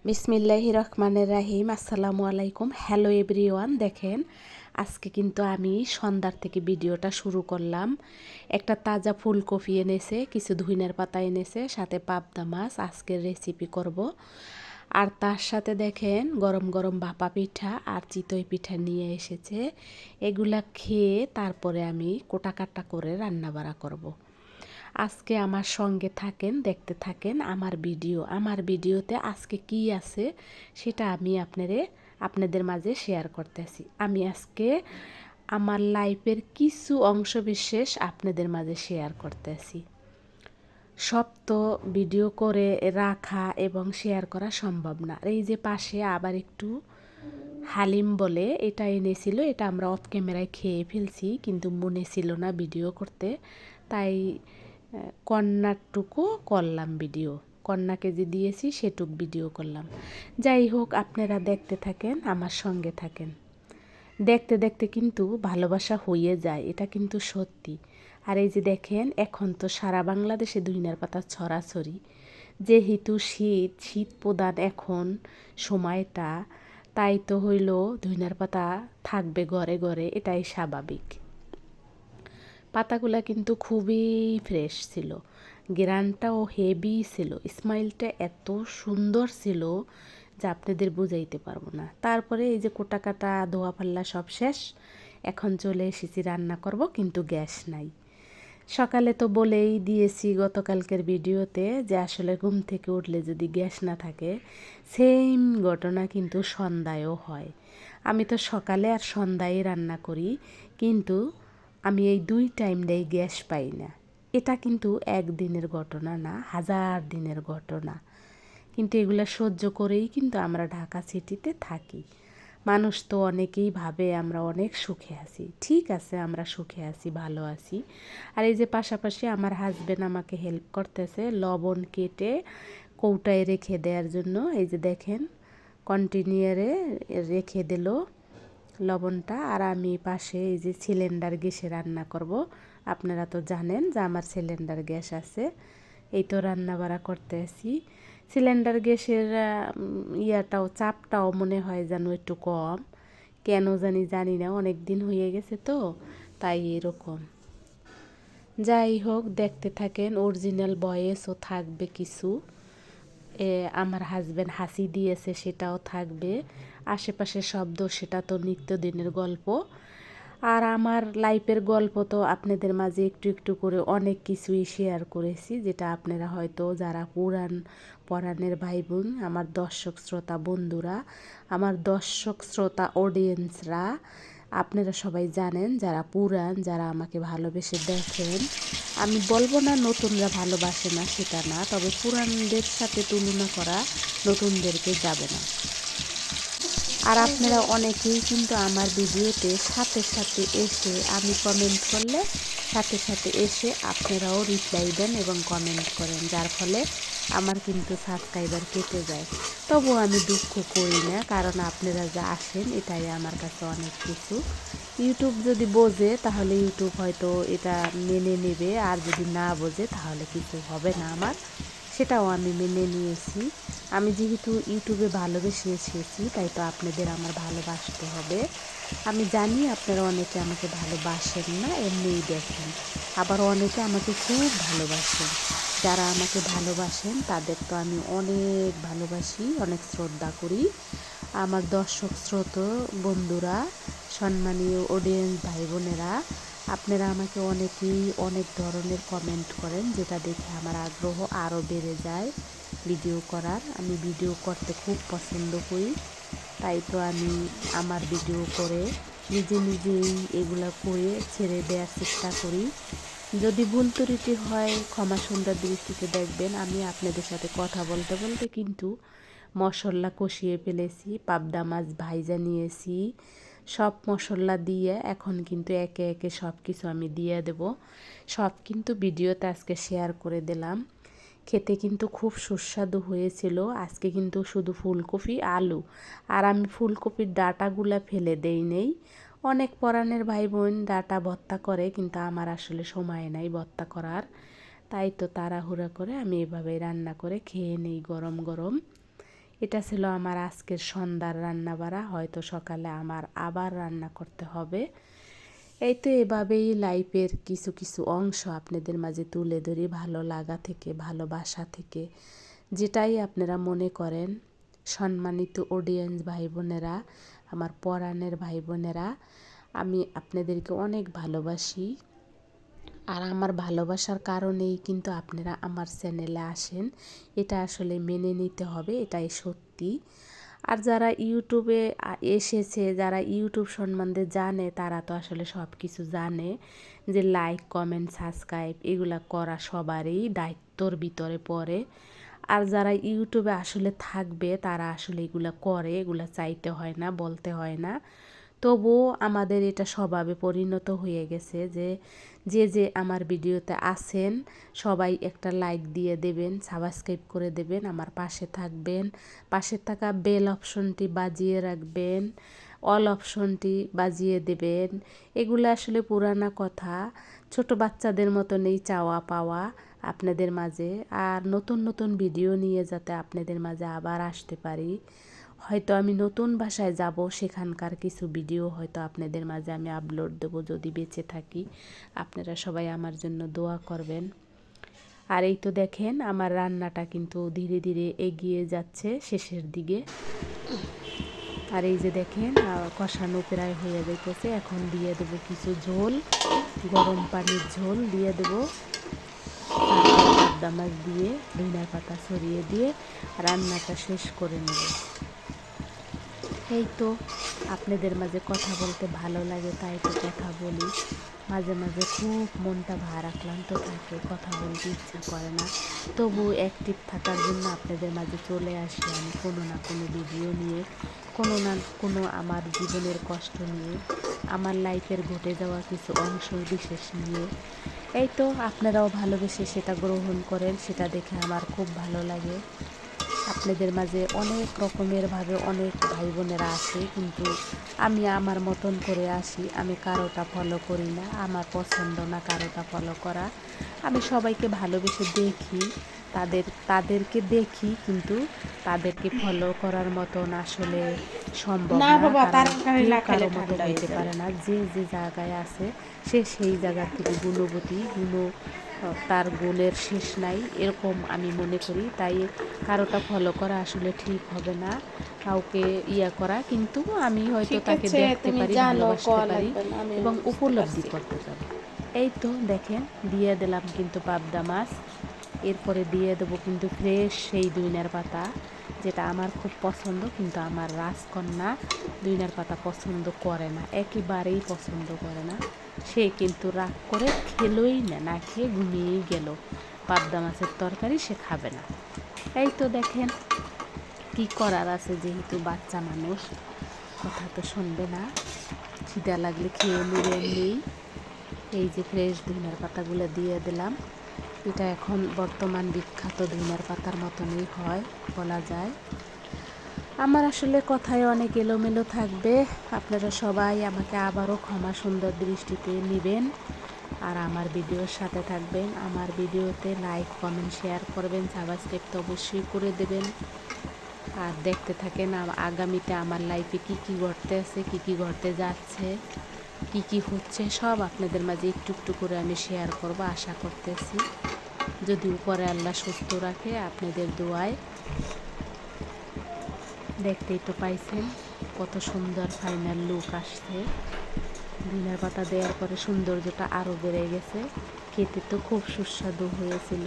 বিসমিল্লাহির রহমানির রাহিম। আসসালামু আলাইকুম। Hello everyone. দেখেন, আজকে কিন্তু আমি সন্ধ্যার থেকে ভিডিওটা শুরু করলাম। একটা তাজা ফুলকপি এনেছে, কিছু ধইনার পাতা এনেছে, সাথে পাবদা মাছ। আজকের রেসিপি করব। আর তার সাথে দেখেন গরম গরম ভাপা পিঠা আর চিতই পিঠা নিয়ে এসেছে। এগুলা খেয়ে তারপরে আমি কোটাকাটা করে রান্নাবাড়া করব। আজকে আমার সঙ্গে থাকেন, দেখতে থাকেন আমার ভিডিওতে আজকে কি আছে সেটা আমি আপনাদের মাঝে শেয়ার করতেছি। আমি আজকে আমার লাইফের কিছু অংশ বিশেষ আপনাদের মাঝে শেয়ার করতেছি। সব তো ভিডিও করে রাখা এবং শেয়ার করা সম্ভব না। এই যে পাশে আবার একটু হালিম বলে এটা এনেছিল, এটা আমরা অফ ক্যামেরায় খেয়ে ফেলছি, কিন্তু মনে ছিল না ভিডিও করতে, তাই কন্যাটুকু করলাম ভিডিও। কন্যাকে যে দিয়েছি সেটুক ভিডিও করলাম। যাই হোক, আপনারা দেখতে থাকেন, আমার সঙ্গে থাকেন। দেখতে দেখতে কিন্তু ভালোবাসা হয়ে যায়, এটা কিন্তু সত্যি। আর এই যে দেখেন, এখন তো সারা বাংলাদেশে ধইনার পাতা ছড়াছড়ি। যেহেতু শীত শীত প্রধান এখন সময়টা, তাই তো হইল ধইনার পাতা থাকবে ঘরে ঘরে, এটাই স্বাভাবিক। পাতাগুলা কিন্তু খুবই ফ্রেশ ছিল, গ্রানটাও হেভি ছিল, স্মাইলটা এত সুন্দর ছিল যা আপনাদের বুঝাইতে পারবো না। তারপরে এই যে কোটা কাটা ধোয়া পাল্লা সব শেষ, এখন চলে এসেছি রান্না করব, কিন্তু গ্যাস নাই। সকালে তো বলেই দিয়েছি গতকালকের ভিডিওতে যে আসলে ঘুম থেকে উঠলে যদি গ্যাস না থাকে, সেম ঘটনা কিন্তু সন্ধ্যায়ও হয়। আমি তো সকালে আর সন্ধ্যায় রান্না করি, কিন্তু আমি এই দুই টাইমটাই গ্যাস পাই না। এটা কিন্তু একদিনের ঘটনা না, হাজার দিনের ঘটনা। কিন্তু এগুলো সহ্য করেই কিন্তু আমরা ঢাকা সিটিতে থাকি। মানুষ তো অনেকেই ভাবে আমরা অনেক সুখে আছি। ঠিক আছে, আমরা সুখে আছি, ভালো আছি। আর এই যে পাশাপাশি আমার হাজবেন্ড আমাকে হেল্প করতেছে লবণ কেটে কৌটায় রেখে দেওয়ার জন্য। এই যে দেখেন, কন্টিনিউয়ারে রেখে দিল লবণটা। আর আমি পাশে এই যে সিলিন্ডার গ্যাসে রান্না করব। আপনারা তো জানেন যে আমার সিলিন্ডার গ্যাস আছে, এই তো রান্না বাড়া করতে আসি। সিলিন্ডার গ্যাসের ইয়াটাও চাপটাও মনে হয় যেন একটু কম, কেন জানি না, অনেক দিন হয়ে গেছে তো, তাই এরকম। যাই হোক, দেখতে থাকেন, অরিজিনাল ভয়েসও থাকবে কিছু। আমার হাজব্যান্ড হাসি দিয়েছে সেটাও থাকবে, আশেপাশের শব্দ সেটা তো নিত্যদিনের গল্প। আর আমার লাইফের গল্প তো আপনাদের মাঝে একটু একটু করে অনেক কিছুই শেয়ার করেছি, যেটা আপনারা হয়তো যারা পুরাণ পরাণের ভাই বোন, আমার দর্শক শ্রোতা বন্ধুরা, আমার দর্শক শ্রোতা অডিয়েন্সরা, আপনারা সবাই জানেন, যারা পুরাণ, যারা আমাকে ভালোবেসে দেখেন। আমি বলবো না নতুনরা ভালোবাসে না, সেটা না, তবে পুরাণদের সাথে তুলনা করা নতুনদেরকে যাবে না। আর আপনারা অনেকেই কিন্তু আমার ভিডিওতে সাথে সাথে এসে, আমি কমেন্ট করলে সাথে সাথে এসে আপনারাও রিপ্লাই দেন এবং কমেন্ট করেন, যার ফলে আমার কিন্তু সাবস্ক্রাইবার কেটে যায়। তবুও আমি দুঃখ করি না, কারণ আপনারা যা আসেন এটাই আমার কাছে অনেক কিছু। ইউটিউব যদি বোঝে তাহলে ইউটিউব হয়তো এটা মেনে নেবে, আর যদি না বোঝে তাহলে কিছু হবে না আমার, সেটাও আমি মেনে নিয়েছি। আমি যেহেতু ইউটিউবে ভালোবেসে এসেছি, তাই তো আপনাদের আমার ভালোবাসতে হবে। আমি জানি আপনারা অনেকে আমাকে ভালোবাসেন না, এমনিই দেখেন। আবার অনেকে আমাকে খুব ভালোবাসেন। যারা আমাকে ভালোবাসেন তাদের তো আমি অনেক ভালোবাসি, অনেক শ্রদ্ধা করি। আমার দর্শক শ্রোতা বন্ধুরা, সম্মানীয় অডিয়েন্স ভাই বোনেরা, আপনারা আমাকে অনেকেই অনেক ধরনের কমেন্ট করেন, যেটা দেখে আমার আগ্রহ আরও বেড়ে যায় ভিডিও করার। আমি ভিডিও করতে খুব পছন্দ করি, তাই তো আমি আমার ভিডিও করে নিজে নিজেই এগুলা করে ছেড়ে দেওয়ার চেষ্টা করি। যদি ভুল ত্রুটি হয় ক্ষমা সুন্দর দৃষ্টিতে দেখবেন। আমি আপনাদের সাথে কথা বলতে বলতে কিন্তু মশলা কষিয়ে ফেলেছি, পাবদা মাছ ভাইজা নিয়েছি, সব মশলা দিয়ে এখন কিন্তু একে একে সব কিছু আমি দিয়ে দেব। সব কিন্তু ভিডিওতে আজকে শেয়ার করে দিলাম। খেতে কিন্তু খুব সুস্বাদু হয়েছিল। আজকে কিন্তু শুধু ফুলকপি আলু, আর আমি ফুলকপির ডাঁটাগুলা ফেলে দেই নেই। অনেক পরাণের ভাই বোন ডাঁটা ভর্তা করে, কিন্তু আমার আসলে সময় নাই ভর্তা করার, তাই তো তাড়াহুড়া করে আমি এভাবে রান্না করে খেয়ে নেই গরম গরম। এটা ছিল আমার আজকের সন্ধ্যার রান্না বাড়া। হয়তো সকালে আমার আবার রান্না করতে হবে। এই তো এভাবেই লাইফের কিছু কিছু অংশ আপনাদের মাঝে তুলে ধরি, ভালো লাগা থেকে, ভালোবাসা থেকে, যেটাই আপনারা মনে করেন। সম্মানিত অডিয়েন্স ভাই বোনেরা, আমার পরাণের ভাই বোনেরা, আমি আপনাদেরকে অনেক ভালোবাসি। আর আমার ভালোবাসার কারণেই কিন্তু আপনারা আমার চ্যানেলে আসেন, এটা আসলে মেনে নিতে হবে, এটাই সত্যি। আর যারা ইউটিউবে এসেছে, যারা ইউটিউব সম্বন্ধে জানে, তারা তো আসলে সব কিছু জানে যে লাইক, কমেন্ট, সাবস্ক্রাইব এগুলা করা সবারই দায়িত্বর ভিতরে পড়ে। আর যারা ইউটিউবে আসলে থাকবে, তারা আসলে এগুলা করে, এগুলা চাইতে হয় না, বলতে হয় না। তবুও আমাদের এটা স্বভাবে পরিণত হয়ে গেছে যে যে আমার ভিডিওতে আছেন সবাই একটা লাইক দিয়ে দেবেন, সাবস্ক্রাইব করে দেবেন, আমার পাশে থাকবেন, পাশে থাকা বেল অপশনটি বাজিয়ে রাখবেন, অল অপশনটি বাজিয়ে দেবেন। এগুলো আসলে পুরানা কথা, ছোট বাচ্চাদের মতন এই চাওয়া পাওয়া আপনাদের মাঝে। আর নতুন নতুন ভিডিও নিয়ে যাতে আপনাদের মাঝে আবার আসতে পারি। হয়তো আমি নতুন বাসায় যাব, সেখানকার কিছু ভিডিও হয়তো আপনাদের মাঝে আমি আপলোড দেবো যদি বেঁচে থাকি। আপনারা সবাই আমার জন্য দোয়া করবেন। আর এই তো দেখেন আমার রান্নাটা কিন্তু ধীরে ধীরে এগিয়ে যাচ্ছে শেষের দিকে। আর এই যে দেখেন কষানো প্রায় হয়ে যাইতেছে। এখন দিয়ে দেবো কিছু ঝোল, গরম পানির ঝোল দিয়ে দেবো। তারপর পাবদা মাছ দিয়ে ধনিয়া পাতা ছড়িয়ে দিয়ে রান্নাটা শেষ করে নেব। এই তো আপনাদের মাঝে কথা বলতে ভালো লাগে, তাই তো কথা বলি। মাঝে মাঝে খুব মনটা ভারাক্রান্ত থাকে, কথা বলতে ইচ্ছা করে না, তবু অ্যাক্টিভ থাকার জন্য আপনাদের মাঝে চলে আসি আমি কোনো না কোনো ভিডিও নিয়ে, কোনো না কোনো আমার জীবনের কষ্ট নিয়ে, আমার লাইফের ঘটে যাওয়া কিছু অংশ বিশেষ নিয়ে। এই তো আপনারাও ভালোবেসে সেটা গ্রহণ করেন, সেটা দেখে আমার খুব ভালো লাগে। আপনাদের মাঝে অনেক রকমের ভাবে অনেক ভাই বোনেরা আছে, কিন্তু আমি আমার মতন করে আসি, আমি কারোটা ফলো করি না, আমার পছন্দ না কারোটা ফলো করা। আমি সবাইকে ভালোবেসে দেখি, তাদেরকে দেখি, কিন্তু তাদেরকে ফলো করার মতন আসলে সম্ভব না, কারণ কেউ কারো মতো হইতে পারে না। যে যে জায়গায় আছে সে সেই জায়গা থেকে গুণবতী, তার গুণের শেষ নাই, এরকম আমি মনে করি। তাই কারোটা ফলো করা আসলে ঠিক হবে না, কাউকে করা। কিন্তু আমি হয়তো তাকে দেখতে পারি, ভালোবাসতে পারি এবং উপলব্ধি করতে পারি। এই তো দেখেন দিয়ে দিলাম কিন্তু পাবদা মাছ। এরপরে দিয়ে দেবো কিন্তু ফ্রেশ সেই ধনিয়ার পাতা, যেটা আমার খুব পছন্দ, কিন্তু আমার রাজকন্যা ধনিয়ার পাতা পছন্দ করে না, একেবারেই পছন্দ করে না। সে কিন্তু রাগ করে খেলোই না, না খেয়ে ঘুমিয়েই গেল। পাবদা মাছের তরকারি সে খাবে না। এই তো দেখেন কি করার আছে, যেহেতু বাচ্চা মানুষ কথা তো শুনবে না, খিদা লাগলে খেয়ে নেবে এমনি। এই যে ফ্রেশ ধনিয়ার পাতাগুলো দিয়ে দিলাম। এটা এখন বর্তমান বিখ্যাত ধনিয়ার পাতার মতনই হয় বলা যায়। আমার আসলে কথায় অনেক এলোমেলো থাকবে, আপনারা সবাই আমাকে আবারও ক্ষমা সুন্দর দৃষ্টিতে নেবেন। আর আমার ভিডিওর সাথে থাকবেন, আমার ভিডিওতে লাইক, কমেন্ট, শেয়ার করবেন, সাবস্ক্রাইব তো অবশ্যই করে দেবেন। আর দেখতে থাকেন আগামীতে আমার লাইফে কী কী ঘটতে আছে, কী কী ঘটতে যাচ্ছে, কী কী হচ্ছে, সব আপনাদের মাঝে একটু একটু করে আমি শেয়ার করব আশা করতেছি, যদি উপরে আল্লাহ সুস্থ রাখে আপনাদের দোয়ায়। দেখতেই তো পাইছেন কত সুন্দর ফাইনাল লুক আসছে। ধনিয়ার পাতা দেওয়ার পরে সৌন্দর্যটা আরও বেড়ে গেছে, খেতে তো খুব সুস্বাদু হয়েছিল।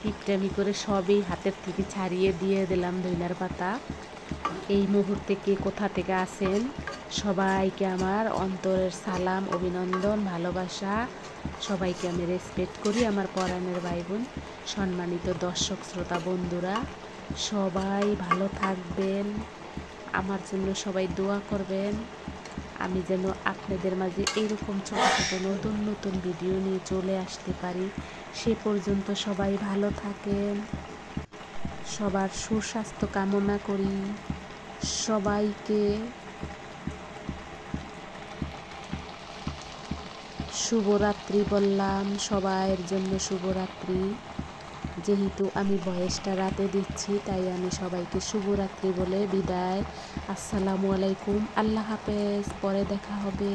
কিপটামি করে সবই হাতের থেকে ছাড়িয়ে দিয়ে দিলাম ধনিয়ার পাতা। এই মুহূর্তে কে কোথা থেকে আসেন সবাইকে আমার অন্তরের সালাম, অভিনন্দন, ভালোবাসা। সবাইকে আমি রেসপেক্ট করি, আমার পরাণের ভাই বোন, সম্মানিত দর্শক শ্রোতা বন্ধুরা, সবাই ভালো থাকবেন, আমার জন্য সবাই দোয়া করবেন। আমি যেন আপনাদের মাঝে এরকম ছোটো ছোটো নতুন নতুন ভিডিও নিয়ে চলে আসতে পারি। সে পর্যন্ত সবাই ভালো থাকেন, সবার সুস্বাস্থ্য কামনা করি। সবাইকে শুভরাত্রি বললাম, সবাইয়ের জন্য শুভরাত্রি। যেহেতু আমি ভয়েসটা রাতে দিচ্ছি তাই আমি সবাইকে শুভরাত্রি বলে বিদায়। আসসালামু আলাইকুম, আল্লাহ হাফেজ, পরে দেখা হবে।